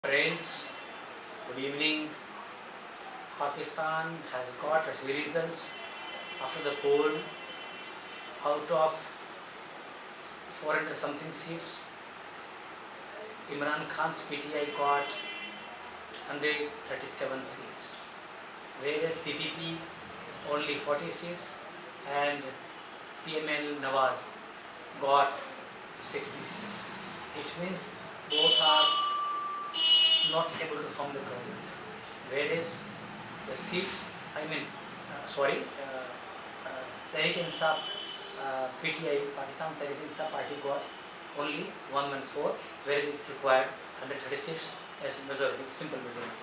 Friends, good evening. Pakistan has got its results after the poll. Out of 400 something seats, Imran Khan's PTI got 137 seats, whereas PPP only 40 seats and PML-Nawaz got 60 seats. It means both are not able to form the government, whereas the seats, Tehreek-e-Insaf PTI, Pakistan Tehreek-e-Insaf party got only 114, whereas it required 136 as majority, simple majority.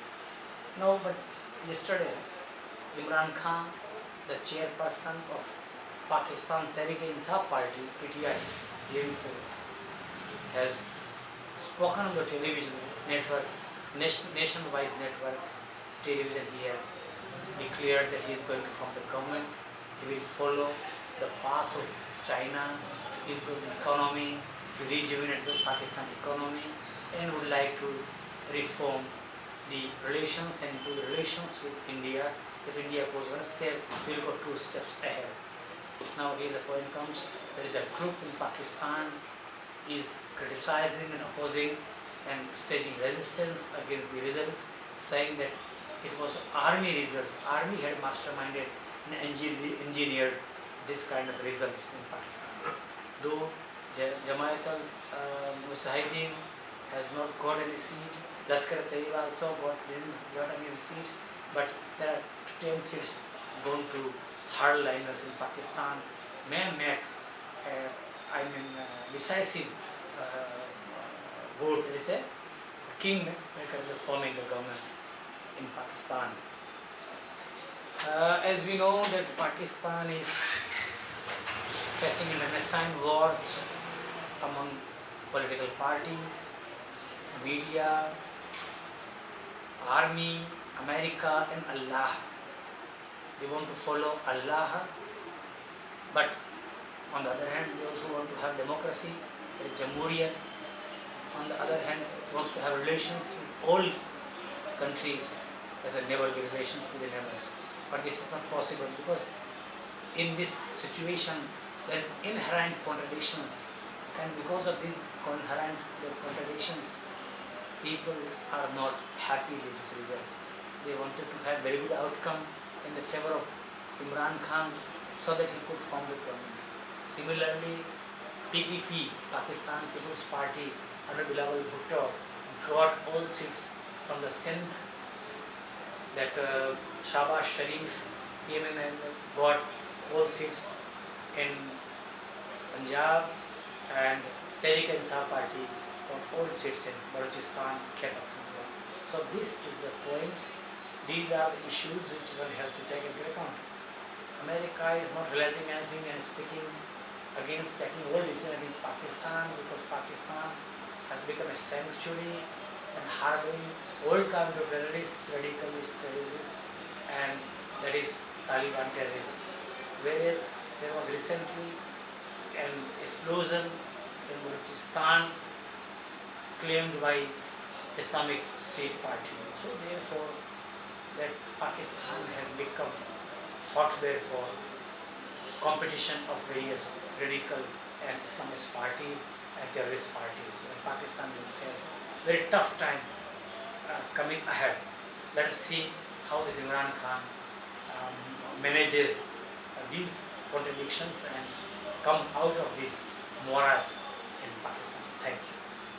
Now, but yesterday, Imran Khan, the chairperson of Pakistan Tehreek-e-Insaf party, PTI, has spoken on the television network, nationwide network television here, declared that he is going to form the government. He will follow the path of China to improve the economy, to rejuvenate the Pakistan economy, and would like to reform the relations and improve the relations with India. If India goes one step, we will go 2 steps ahead. Now here the point comes, there is a group in Pakistan is criticizing and opposing and staging resistance against the results, saying that it was army results. Army had masterminded and engineered this kind of results in Pakistan. Though 𝐒𝐻𝐵 has not got any seat, Lashkar-e-Taiba also didn't get any seats, but there are 10 seats going to hardliners in Pakistan, may make decisive vote. There is a kingmaker forming the government in Pakistan. As we know that Pakistan is facing an intestine war among political parties, media, army, America and Allah. They want to follow Allah, but on the other hand they also want to have democracy, Jamhuriyat. On the other hand, wants to have relations with all countries as a neighborly relations with the neighbors. But this is not possible because in this situation there is inherent contradictions, and because of these inherent contradictions, people are not happy with these results. They wanted to have very good outcome in the favor of Imran Khan so that he could form the government. Similarly, PPP, Pakistan People's Party, under Bilawal Bhutto, got all seats from the Sindh, that Shahbaz Sharif, PML-N got all seats in Punjab, and Tehreek-e-Insaf party got all seats in Balochistan, 𝐶𝐻-𝐵. So this is the point. These are the issues which one has to take into account. America is not relating anything and speaking against, taking all decisions against Pakistan, because Pakistan has become a sanctuary and harboring all kinds of terrorists, radicalists, terrorists, and that is Taliban terrorists. Whereas there was recently an explosion in Balochistan claimed by Islamic State party. So therefore, that Pakistan has become hotbed for competition of various radical and Islamist parties and terrorist parties. And Pakistan will face very tough time coming ahead. Let us see how this Imran Khan manages these contradictions and come out of this morass in Pakistan. Thank you.